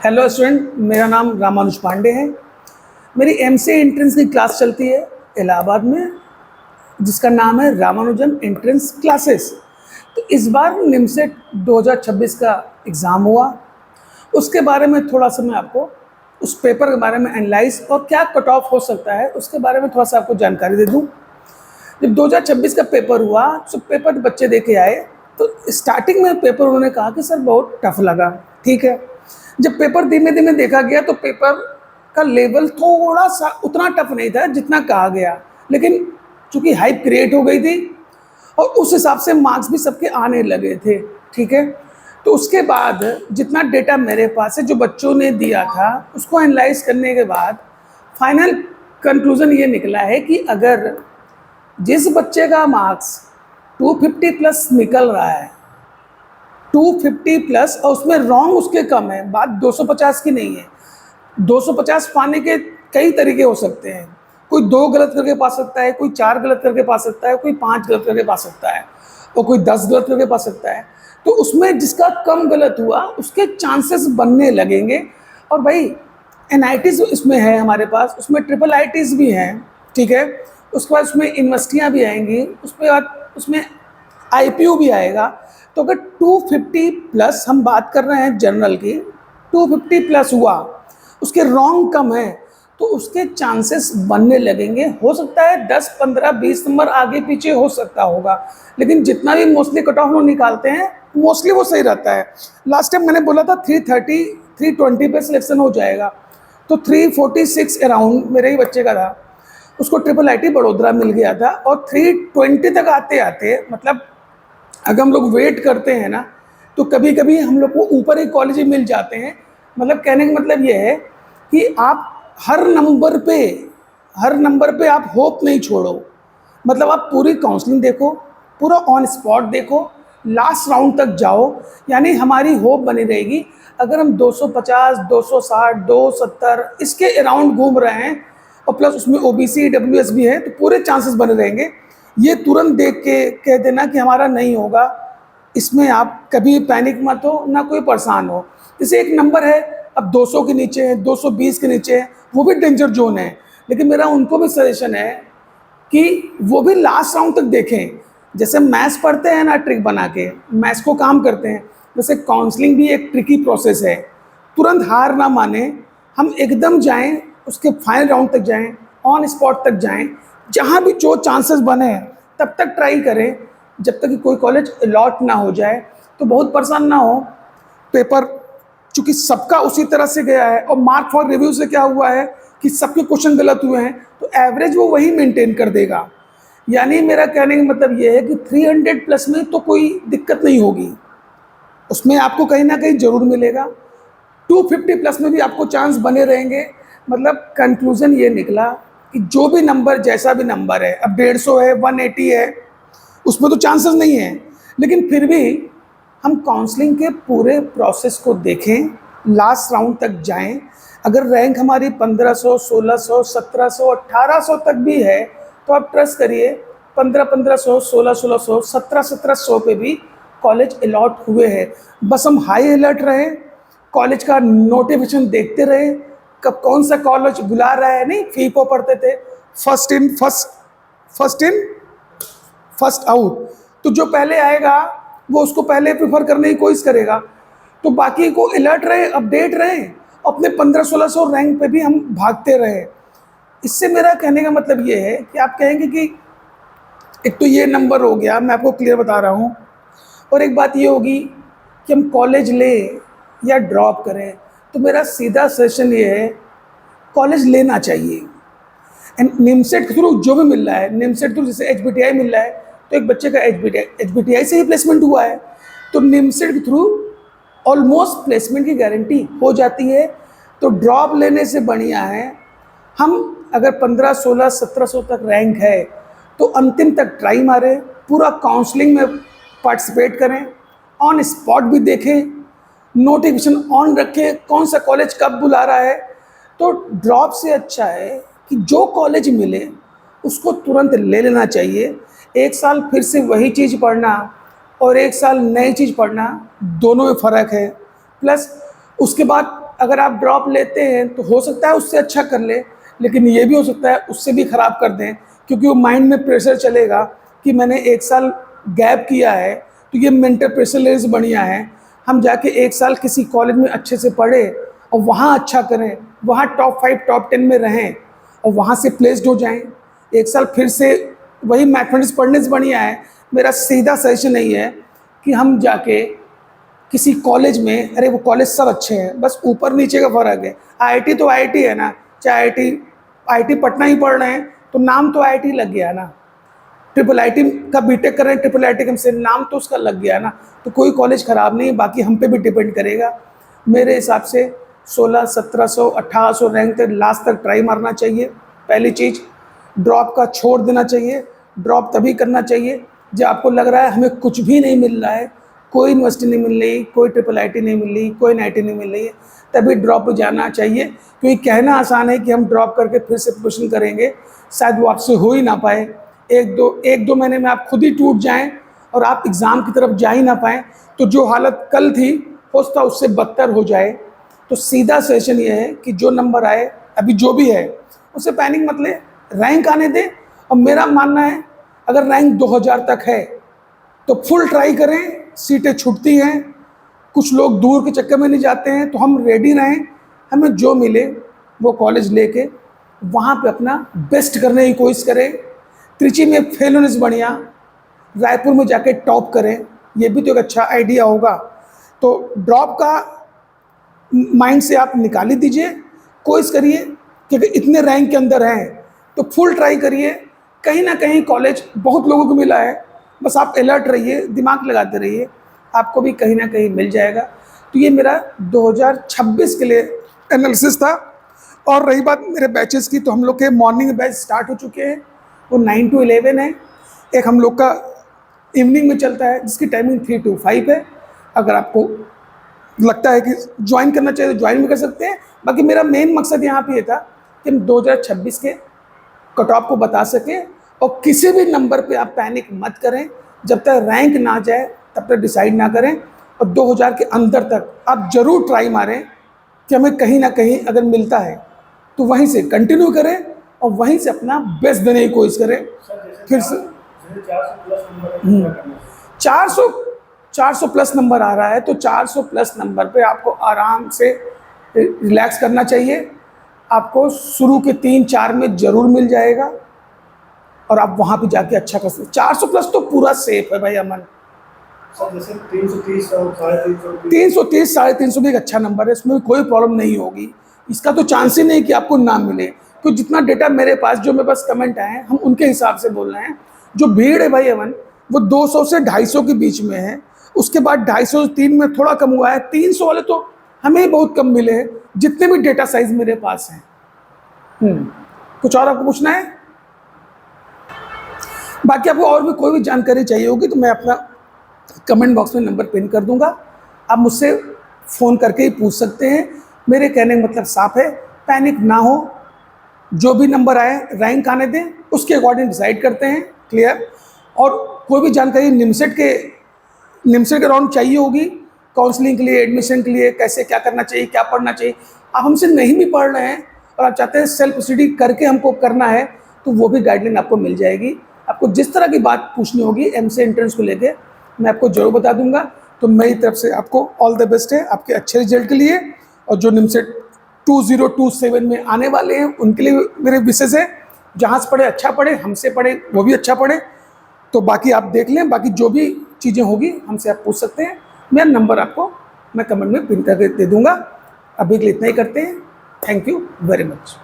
Hello student, मेरा नाम रामानुज पांडे है। मेरी एमसीए एंट्रेंस की क्लास चलती है इलाहाबाद में, जिसका नाम है रामानुजन एंट्रेंस क्लासेस। तो इस बार निमसेट 2026 का एग्ज़ाम हुआ। उसके बारे में थोड़ा सा मैं आपको उस पेपर के बारे में एनालाइज और क्या कट ऑफ हो सकता है उसके बारे में थोड़ा सा आपको जानकारी दे दूं। जब 2026 का पेपर हुआ, तो पेपर बच्चे दे के आए, तो स्टार्टिंग में पेपर उन्होंने कहा कि सर बहुत टफ लगा। ठीक है, जब पेपर धीमे धीमे देखा गया तो पेपर का लेवल थोड़ा सा उतना टफ नहीं था जितना कहा गया, लेकिन चूंकि हाइप क्रिएट हो गई थी और उस हिसाब से मार्क्स भी सबके आने लगे थे। ठीक है, तो उसके बाद जितना डेटा मेरे पास है जो बच्चों ने दिया था उसको एनालाइज करने के बाद फाइनल कंक्लूजन ये निकला है कि अगर जिस बच्चे का मार्क्स 250 प्लस निकल रहा है, 250 प्लस, और उसमें रॉन्ग उसके कम है, बात 250 की नहीं है। 250 पाने के कई तरीके हो सकते हैं। कोई 2 गलत करके पा सकता है, कोई 4 गलत करके पा सकता है, कोई 5 गलत करके पा सकता है और कोई 10 गलत करके पा सकता है। तो उसमें जिसका कम गलत हुआ उसके चांसेस बनने लगेंगे। और भाई एनआईटीज इसमें है हमारे पास, उसमें ट्रिपल आईटीज भी हैं। ठीक है, उसके बाद उसमें यूनिवर्सिटियाँ भी आएंगी, उसके बाद उसमें आईपीयू भी आएगा। तो अगर 250 प्लस हम बात कर रहे हैं जनरल की, 250 प्लस हुआ, उसके रॉन्ग कम है, तो उसके चांसेस बनने लगेंगे। हो सकता है 10, 15, 20 नंबर आगे पीछे हो सकता होगा, लेकिन जितना भी मोस्टली कट ऑफ लोग निकालते हैं मोस्टली वो सही रहता है। लास्ट टाइम मैंने बोला था 330, 320 पे सिलेक्शन हो जाएगा, तो 346 अराउंड मेरे ही बच्चे का था। उसको ट्रिपल आईटी बड़ोदरा मिल गया था और 320 तक आते आते, मतलब अगर हम लोग वेट करते हैं ना, तो कभी कभी हम लोग को ऊपर ही कॉलेज मिल जाते हैं। मतलब कहने का मतलब ये है कि आप हर नंबर पे आप होप नहीं छोड़ो। मतलब आप पूरी काउंसलिंग देखो, पूरा ऑन स्पॉट देखो, लास्ट राउंड तक जाओ, यानी हमारी होप बनी रहेगी। अगर हम 250, 260, 270 इसके अराउंड घूम रहे हैं और प्लस उसमें ओबीसी डब्ल्यूएस भी है, तो पूरे चांसेस बने रहेंगे। ये तुरंत देख के कह देना कि हमारा नहीं होगा, इसमें आप कभी पैनिक मत हो, ना कोई परेशान हो। जैसे एक नंबर है, अब 200 के नीचे है, 220 के नीचे है, वो भी डेंजर जोन है, लेकिन मेरा उनको भी सजेशन है कि वो भी लास्ट राउंड तक देखें। जैसे मैथ्स पढ़ते हैं ना, ट्रिक बना के मैथ्स को काम करते हैं, वैसे काउंसलिंग भी एक ट्रिकी प्रोसेस है। तुरंत हार ना माने, हम एकदम जाएं, उसके फाइनल राउंड तक जाएं, ऑन स्पॉट तक जाएं, जहां भी जो चांसेस बने तब तक ट्राई करें, जब तक कि कोई कॉलेज अलॉट ना हो जाए। तो बहुत परेशान ना हो। पेपर चूंकि सबका उसी तरह से गया है और मार्क फॉर रिव्यू से क्या हुआ है कि सबके क्वेश्चन गलत हुए हैं, तो एवरेज वो वही मेंटेन कर देगा। यानी मेरा कहने का मतलब ये है कि 300 प्लस में तो कोई दिक्कत नहीं होगी, उसमें आपको कहीं ना कहीं जरूर मिलेगा। 250 प्लस में भी आपको चांस बने रहेंगे। मतलब कंक्लूजन ये निकला कि जो भी नंबर, जैसा भी नंबर है, अब 150 है, 180 है, उसमें तो चांसेस नहीं है, लेकिन फिर भी हम काउंसलिंग के पूरे प्रोसेस को देखें, लास्ट राउंड तक जाएं। अगर रैंक हमारी 1500, 1600, 1700, 1800 तक भी है, तो आप ट्रस्ट करिए 1500, 1600, 1700 पे भी कॉलेज अलॉट हुए हैं। बस हम हाई अलर्ट रहे, कॉलेज का नोटिफिकेशन देखते रहे, कब कौन सा कॉलेज बुला रहा है। नहीं, फीको पढ़ते थे, फर्स्ट इन फर्स्ट आउट, तो जो पहले आएगा वो उसको पहले प्रेफर करने की कोशिश करेगा। तो बाकी को अलर्ट रहे, अपडेट रहे, अपने 1500-1600 रैंक पे भी हम भागते रहे। इससे मेरा कहने का मतलब ये है कि आप कहेंगे कि एक तो ये नंबर हो गया, मैं आपको क्लियर बता रहा हूँ, और एक बात ये होगी कि हम कॉलेज ले या ड्रॉप करें। तो मेरा सीधा सजेशन ये है, कॉलेज लेना चाहिए। एंड निमसेट के थ्रू जो भी मिल रहा है, निमसेट थ्रू जैसे एचबीटीआई मिल रहा है, तो एक बच्चे का एचबीटीआई से ही प्लेसमेंट हुआ है, तो निमसेट के थ्रू ऑलमोस्ट प्लेसमेंट की गारंटी हो जाती है। तो ड्रॉप लेने से बढ़िया है हम अगर 15, 16, 1700 तक रैंक है तो अंतिम तक ट्राई मारें, पूरा काउंसलिंग में पार्टिसिपेट करें, ऑन स्पॉट भी देखें, नोटिफिकेशन ऑन रखें, कौन सा कॉलेज कब बुला रहा है। तो ड्रॉप से अच्छा है कि जो कॉलेज मिले उसको तुरंत ले लेना चाहिए। एक साल फिर से वही चीज़ पढ़ना और एक साल नई चीज़ पढ़ना, दोनों में फ़र्क है। प्लस उसके बाद अगर आप ड्रॉप लेते हैं तो हो सकता है उससे अच्छा कर ले, लेकिन ये भी हो सकता है उससे भी ख़राब कर दें, क्योंकि वो माइंड में प्रेशर चलेगा कि मैंने 1 साल गैप किया है तो ये मेंटल प्रेशर लेने से बढ़िया है हम जाके 1 साल किसी कॉलेज में अच्छे से पढ़े और वहाँ अच्छा करें, वहाँ टॉप 5 टॉप 10 में रहें और वहाँ से प्लेस्ड हो जाएं। 1 साल फिर से वही मैथमेटिक्स पढ़ने से बढ़िया है। मेरा सीधा सजेशन नहीं है कि हम जाके किसी कॉलेज में, अरे वो कॉलेज सब अच्छे हैं, बस ऊपर नीचे का फ़र्क है। आईआईटी तो आईआईटी है ना, चाहे आईआईटी पटना ही पढ़ रहे हैं तो नाम तो आईआईटी लग गया ना, ट्रिपल आईटी का बीटेक कर रहे हैं ट्रिपल आईटी से नाम तो उसका लग गया ना, तो कोई कॉलेज ख़राब नहीं है, बाकी हम पे भी डिपेंड करेगा। मेरे हिसाब से 1600, 1700, 1800 रैंक तक लास्ट तक ट्राई मारना चाहिए। पहली चीज़, ड्रॉप का छोड़ देना चाहिए। ड्रॉप तभी करना चाहिए जब आपको लग रहा है हमें कुछ भी नहीं मिल रहा है, कोई यूनिवर्सिटी नहीं मिल रही, कोई ट्रिपल आईटी नहीं मिल रही, कोई एनआईटी नहीं मिल रही है, तभी ड्रॉप पे जाना चाहिए। क्योंकि कहना आसान है कि हम ड्रॉप करके फिर से प्रिपरेशन करेंगे, शायद वो आपसे हो ही ना पाए। एक दो महीने में आप खुद ही टूट जाएं और आप एग्ज़ाम की तरफ जा ही ना पाएँ, तो जो हालत कल थी हो सकता उससे बदतर हो जाए। तो सीधा सजेशन ये है कि जो नंबर आए, अभी जो भी है उससे पैनिक मत ले, रैंक आने दे। और मेरा मानना है अगर रैंक 2000 तक है तो फुल ट्राई करें, सीटें छूटती हैं, कुछ लोग दूर के चक्कर में नहीं जाते हैं, तो हम रेडी रहें, हमें जो मिले वो कॉलेज लेके वहाँ पे अपना बेस्ट करने की कोशिश करें। त्रिची में फेल होने से बढ़िया रायपुर में जाके टॉप करें, ये भी तो एक अच्छा आइडिया होगा। तो ड्रॉप का माइंड से आप निकाल ही दीजिए, कोशिश करिए क्योंकि इतने रैंक के अंदर हैं तो फुल ट्राई करिए। कहीं ना कहीं कॉलेज बहुत लोगों को मिला है, बस आप अलर्ट रहिए, दिमाग लगाते रहिए, आपको भी कहीं ना कहीं मिल जाएगा। तो ये मेरा 2026 के लिए एनालिसिस था। और रही बात मेरे बैचेस की, तो हम लोग के मॉर्निंग बैच स्टार्ट हो चुके हैं, वो 9 to 11 है। एक हम लोग का इवनिंग में चलता है जिसकी टाइमिंग 3 to 5 है। अगर आपको लगता है कि ज्वाइन करना चाहिए तो ज्वाइन भी कर सकते हैं। बाकी मेरा मेन मकसद यहाँ पे ये था कि हम 2026 के कट ऑफ को बता सकें, और किसी भी नंबर पे आप पैनिक मत करें, जब तक रैंक ना जाए तब तक डिसाइड ना करें। और 2000 के अंदर तक आप ज़रूर ट्राई मारें कि हमें कहीं ना कहीं अगर मिलता है तो वहीं से कंटिन्यू करें और वहीं से अपना बेस्ट देने की कोशिश करें। फिर से 400 प्लस नंबर आ रहा है तो 400 प्लस नंबर पे आपको आराम से रिलैक्स करना चाहिए। आपको शुरू के 3-4 में ज़रूर मिल जाएगा और आप वहाँ पे जाके अच्छा कर सकते। 400 प्लस तो पूरा सेफ है भाई अमन। जैसे 330 और 350 330-350 भी एक अच्छा नंबर है, इसमें कोई प्रॉब्लम नहीं होगी। इसका तो चांस ही नहीं कि आपको ना मिले, क्योंकि जितना डेटा मेरे पास, जो मेरे पास कमेंट आए हैं, हम उनके हिसाब से बोल रहे हैं। जो भीड़ है भाई अमन, वो 200 से 250 के बीच में है। उसके बाद 250 से 3 में थोड़ा कम हुआ है, 300 वाले तो हमें ही बहुत कम मिले हैं, जितने भी डेटा साइज मेरे पास हैं। कुछ और आपको पूछना है? बाकी आपको और भी कोई भी जानकारी चाहिए होगी तो मैं अपना कमेंट बॉक्स में नंबर पिन कर दूंगा, आप मुझसे फ़ोन करके ही पूछ सकते हैं। मेरे कहने का मतलब साफ है, पैनिक ना हो, जो भी नंबर आए रैंक आने दें, उसके अकॉर्डिंग डिसाइड करते हैं। क्लियर? और कोई भी जानकारी निमसेट के राउंड चाहिए होगी, काउंसलिंग के लिए, एडमिशन के लिए, कैसे क्या करना चाहिए, क्या पढ़ना चाहिए, आप हमसे नहीं भी पढ़ रहे हैं और आप चाहते हैं सेल्फ स्टडी करके हमको करना है, तो वो भी गाइडलाइन आपको मिल जाएगी। आपको जिस तरह की बात पूछनी होगी एमसीए एंट्रेंस को लेके, मैं आपको जरूर बता दूंगा। तो मेरी तरफ से आपको ऑल द बेस्ट है आपके अच्छे रिजल्ट के लिए। और जो निमसेट 2027 में आने वाले हैं उनके लिए मेरे विशेष है, जहाँ से पढ़े अच्छा पढ़े, हमसे पढ़े वो भी अच्छा पढ़े। तो बाकी आप देख लें, बाकी जो भी चीज़ें होगी हमसे आप पूछ सकते हैं। मेरा नंबर आपको मैं कमेंट में पिन करके दे दूँगा। अभी के लिए इतना ही करते हैं। Thank you very much.